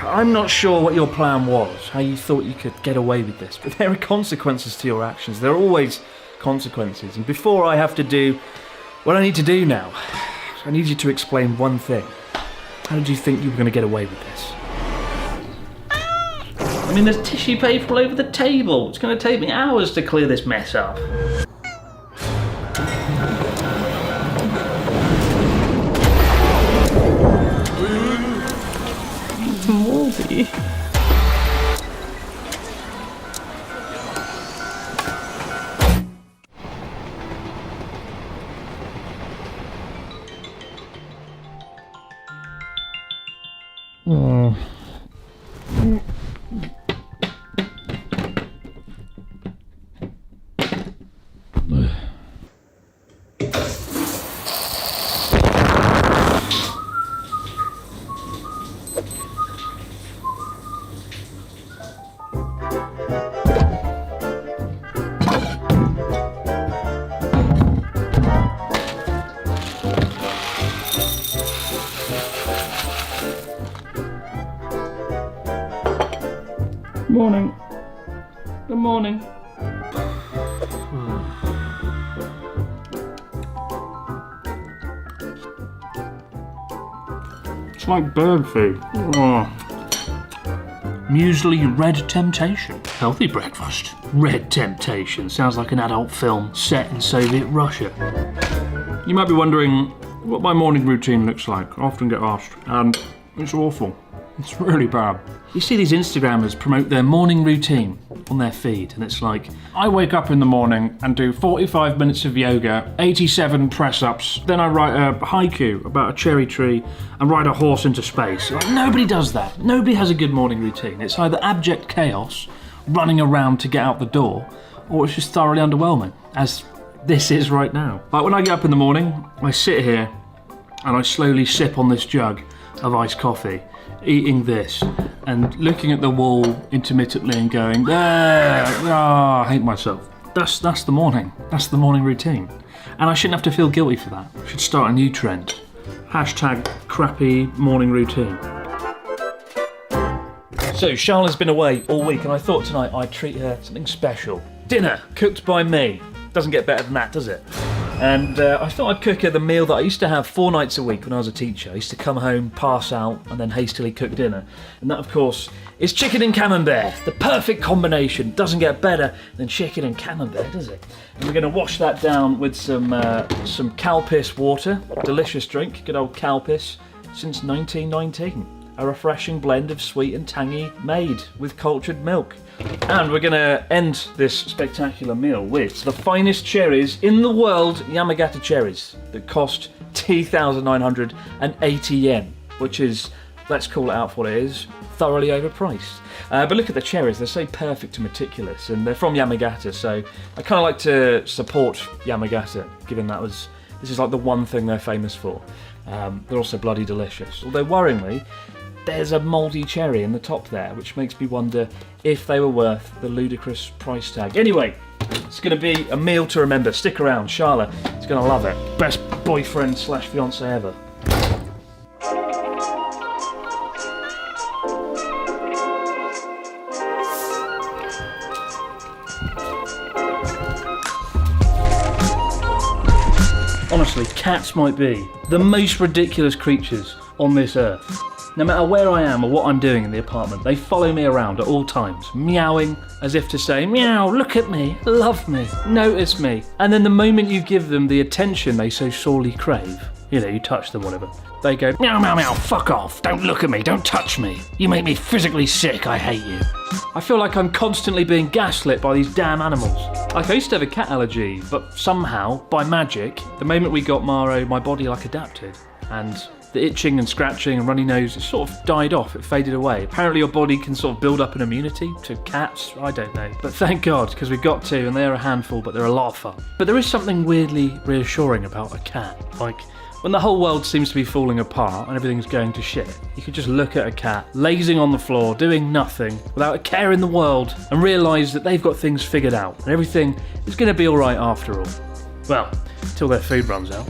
I'm not sure what your plan was, how you thought you could get away with this, but there are consequences to your actions. There are always consequences. And before I have to do what I need to do now, I need you to explain one thing. How did you think you were going to get away with this? I mean, there's tissue paper all over the table. It's going to take me hours to clear this mess up. Moldy. Morning. Good morning. It's like bird food. Muesli Red Temptation. Healthy breakfast. Red Temptation. Sounds like an adult film set in Soviet Russia. You might be wondering what my morning routine looks like. I often get asked, and it's awful. It's really bad. You see these Instagrammers promote their morning routine on their feed, and it's like, I wake up in the morning and do 45 minutes of yoga, 87 press-ups, then I write a haiku about a cherry tree and ride a horse into space. Like, nobody does that. Nobody has a good morning routine. It's either abject chaos, running around to get out the door, or it's just thoroughly underwhelming, as this is right now. Like when I get up in the morning, I sit here and I slowly sip on this jug of iced coffee, eating this and looking at the wall intermittently and going, I hate myself. That's the morning. That's the morning routine. And I shouldn't have to feel guilty for that. I should start a new trend. Hashtag crappy morning routine. So Charlotte's been away all week and I thought tonight I'd treat her something special. Dinner cooked by me. Doesn't get better than that, does it? And I thought I'd cook her the meal that I used to have 4 nights a week when I was a teacher. I used to come home, pass out, and then hastily cook dinner. And that, of course, is chicken and camembert. The perfect combination. Doesn't get better than chicken and camembert, does it? And we're going to wash that down with some Calpis water. Delicious drink, good old Calpis, since 1919. A refreshing blend of sweet and tangy made with cultured milk. And we're going to end this spectacular meal with the finest cherries in the world, Yamagata cherries, that cost 2,980 yen, which is, let's call it out for what it is, thoroughly overpriced. But look at the cherries, they're so perfect and meticulous, and they're from Yamagata, so I kind of like to support Yamagata, given this is like the one thing they're famous for. They're also bloody delicious, although worryingly, there's a mouldy cherry in the top there, which makes me wonder if they were worth the ludicrous price tag. Anyway, it's going to be a meal to remember. Stick around, Charlotte is going to love it. Best boyfriend / fiancé ever. Honestly, cats might be the most ridiculous creatures on this earth. No matter where I am or what I'm doing in the apartment, they follow me around at all times, meowing as if to say, meow, look at me, love me, notice me. And then the moment you give them the attention they so sorely crave, you touch them, whatever, they go, meow, meow, meow, fuck off, don't look at me, don't touch me. You make me physically sick, I hate you. I feel like I'm constantly being gaslit by these damn animals. Like, I used to have a cat allergy, but somehow, by magic, the moment we got Maro, my body adapted. And the itching and scratching and runny nose, it sort of died off, it faded away. Apparently your body can sort of build up an immunity to cats, I don't know. But thank God, because we've got 2 and they're a handful, but they're a lot of fun. But there is something weirdly reassuring about a cat. Like, when the whole world seems to be falling apart and everything's going to shit, you could just look at a cat, lazing on the floor, doing nothing, without a care in the world, and realise that they've got things figured out, and everything is going to be alright after all. Well, till their food runs out.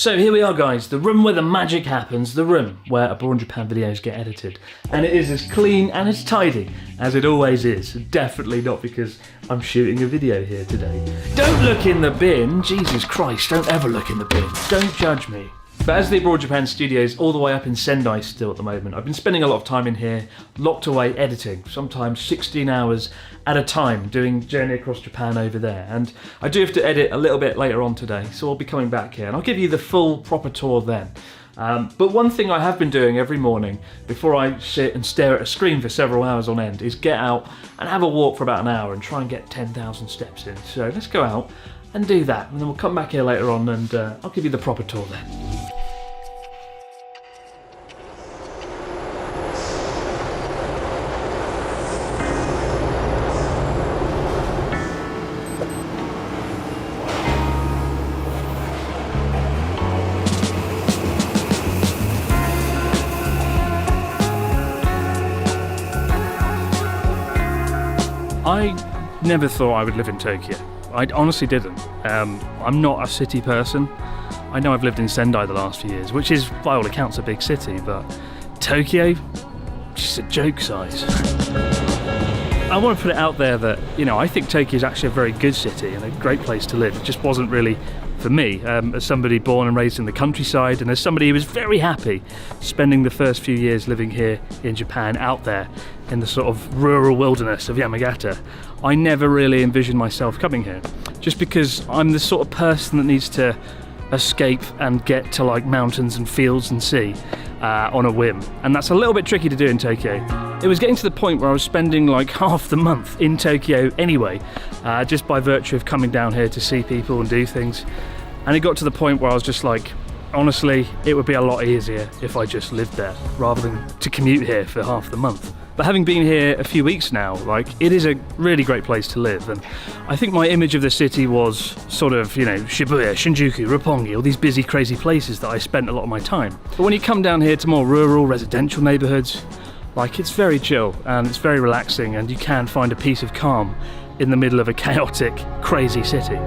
So here we are, guys, the room where the magic happens, the room where Abroad in Japan videos get edited. And it is as clean and as tidy as it always is. Definitely not because I'm shooting a video here today. Don't look in the bin, Jesus Christ, don't ever look in the bin. Don't judge me. But as the Abroad Japan studio is all the way up in Sendai still at the moment, I've been spending a lot of time in here, locked away editing, sometimes 16 hours at a time, doing Journey Across Japan over there. And I do have to edit a little bit later on today, so I'll be coming back here and I'll give you the full proper tour then. But one thing I have been doing every morning before I sit and stare at a screen for several hours on end is get out and have a walk for about an hour and try and get 10,000 steps in. So let's go out and do that, and then we'll come back here later on and I'll give you the proper tour then. I never thought I would live in Tokyo. I honestly didn't. I'm not a city person. I know I've lived in Sendai the last few years, which is by all accounts a big city, but Tokyo, just a joke size. I want to put it out there that, you know, I think Tokyo is actually a very good city and a great place to live. It just wasn't really for me, as somebody born and raised in the countryside and as somebody who was very happy spending the first few years living here in Japan out there in the sort of rural wilderness of Yamagata. I never really envisioned myself coming here, just because I'm the sort of person that needs to escape and get to like mountains and fields and sea on a whim, and that's a little bit tricky to do in Tokyo. It was getting to the point where I was spending like half the month in Tokyo anyway, just by virtue of coming down here to see people and do things, and it got to the point where I was just like, honestly, it would be a lot easier if I just lived there rather than to commute here for half the month. But having been here a few weeks now, like, it is a really great place to live, and I think my image of the city was sort of, you know, Shibuya, Shinjuku, Roppongi, all these busy, crazy places that I spent a lot of my time. But when you come down here to more rural, residential neighbourhoods, like, it's very chill and it's very relaxing, and you can find a piece of calm in the middle of a chaotic, crazy city.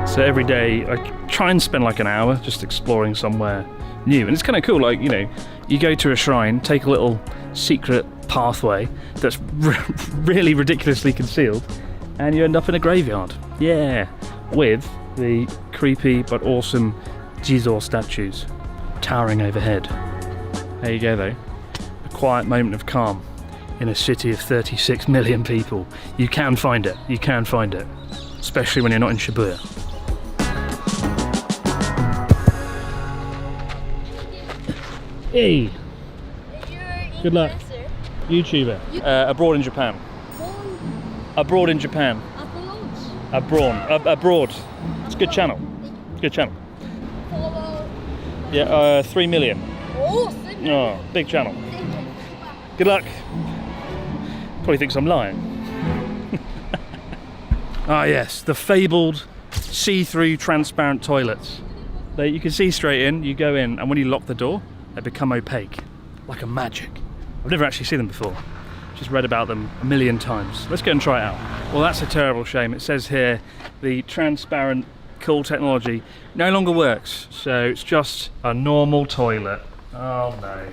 So every day I try and spend like an hour just exploring somewhere new, and it's kind of cool. Like, you know, you go to a shrine, take a little secret pathway that's really ridiculously concealed, and you end up in a graveyard. Yeah, with the creepy but awesome Jizo statues towering overhead. There you go though, a quiet moment of calm in a city of 36 million people. You can find it, especially when you're not in Shibuya. Hey! Good luck. YouTuber. Abroad in Japan. Abroad in Japan. Abroad. It's a good channel. Good channel. Yeah, 3 million. Oh, big channel. Good luck. Probably thinks I'm lying. Ah yes, the fabled see-through transparent toilets. You can see straight in, you go in, and when you lock the door, they become opaque, like a magic. I've never actually seen them before, just read about them a million times. Let's go and try it out. Well, that's a terrible shame. It says here the transparent cool technology no longer works, so it's just a normal toilet. Oh no.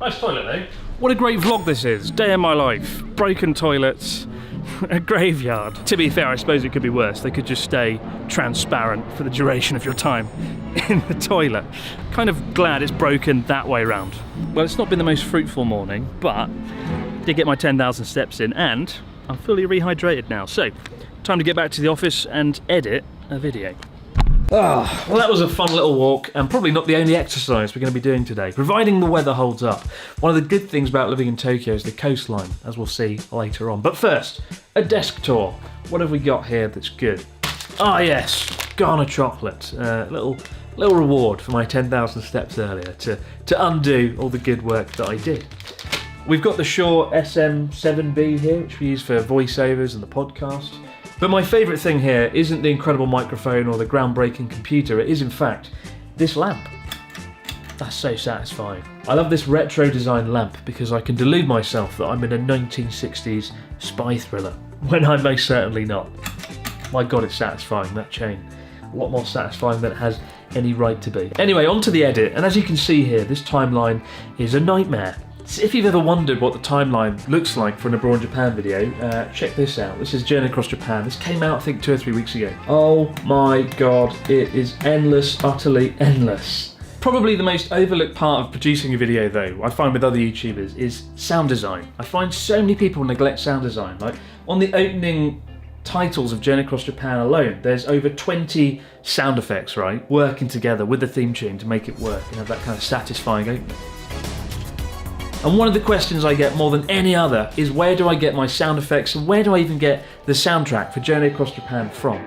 Nice toilet though. What a great vlog this is. Day in my life. Broken toilets, a graveyard. To be fair, I suppose it could be worse. They could just stay transparent for the duration of your time in the toilet. Kind of glad it's broken that way round. Well, it's not been the most fruitful morning, but I did get my 10,000 steps in and I'm fully rehydrated now. So, time to get back to the office and edit a video. Well, that was a fun little walk, and probably not the only exercise we're going to be doing today, providing the weather holds up. One of the good things about living in Tokyo is the coastline, as we'll see later on. But first, a desk tour. What have we got here that's good? Ah yes, Ghana chocolate. Little reward for my 10,000 steps earlier to undo all the good work that I did. We've got the Shure SM7B here, which we use for voiceovers and the podcast. But my favourite thing here isn't the incredible microphone or the groundbreaking computer, it is in fact this lamp. That's so satisfying. I love this retro design lamp because I can delude myself that I'm in a 1960s spy thriller, when I'm most certainly not. My God, it's satisfying, that chain. A lot more satisfying than it has any right to be. Anyway, on to the edit, and as you can see here, this timeline is a nightmare. So if you've ever wondered what the timeline looks like for an Abroad in Japan video, check this out. This is Journey Across Japan. This came out, I think, 2 or 3 weeks ago. Oh my God, it is endless, utterly endless. Probably the most overlooked part of producing a video, though, I find with other YouTubers, is sound design. I find so many people neglect sound design. Like, on the opening titles of Journey Across Japan alone, there's over 20 sound effects, right, working together with the theme tune to make it work and have that kind of satisfying opening. And one of the questions I get more than any other is, where do I get my sound effects and where do I even get the soundtrack for Journey Across Japan from?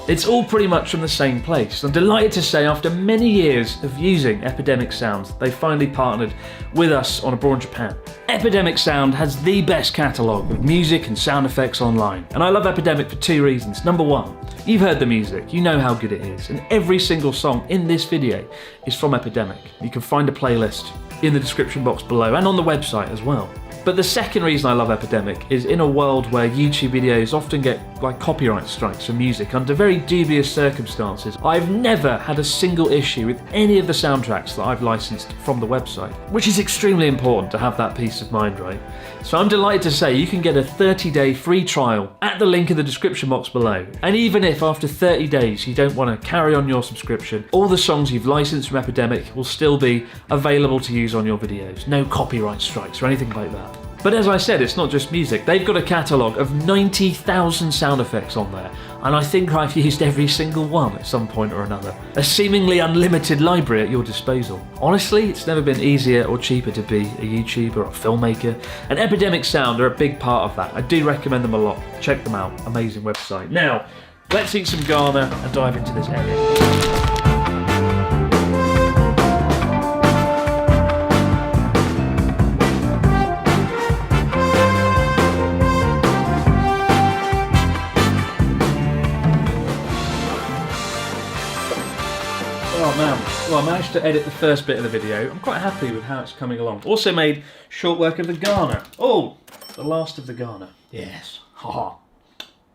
It's all pretty much from the same place. I'm delighted to say, after many years of using Epidemic Sound, they finally partnered with us on Abroad in Japan. Epidemic Sound has the best catalogue of music and sound effects online. And I love Epidemic for 2 reasons. Number one, you've heard the music, you know how good it is, and every single song in this video is from Epidemic. You can find a playlist in the description box below and on the website as well. But the second reason I love Epidemic is, in a world where YouTube videos often get copyright strikes for music under very dubious circumstances, I've never had a single issue with any of the soundtracks that I've licensed from the website, which is extremely important to have that peace of mind, right? So I'm delighted to say you can get a 30-day free trial at the link in the description box below. And even if after 30 days you don't want to carry on your subscription, all the songs you've licensed from Epidemic will still be available to use on your videos. No copyright strikes or anything like that. But as I said, it's not just music. They've got a catalogue of 90,000 sound effects on there, and I think I've used every single one at some point or another. A seemingly unlimited library at your disposal. Honestly, it's never been easier or cheaper to be a YouTuber or a filmmaker, and Epidemic Sound are a big part of that. I do recommend them a lot. Check them out. Amazing website. Now, let's eat some Ghana and dive into this edit. Oh man, well, I managed to edit the first bit of the video. I'm quite happy with how it's coming along. Also made short work of the Ghana. Oh, the last of the Ghana. Yes, haha.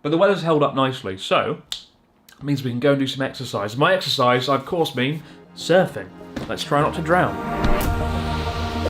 But the weather's held up nicely, so it means we can go and do some exercise. My exercise, I of course mean surfing. Let's try not to drown.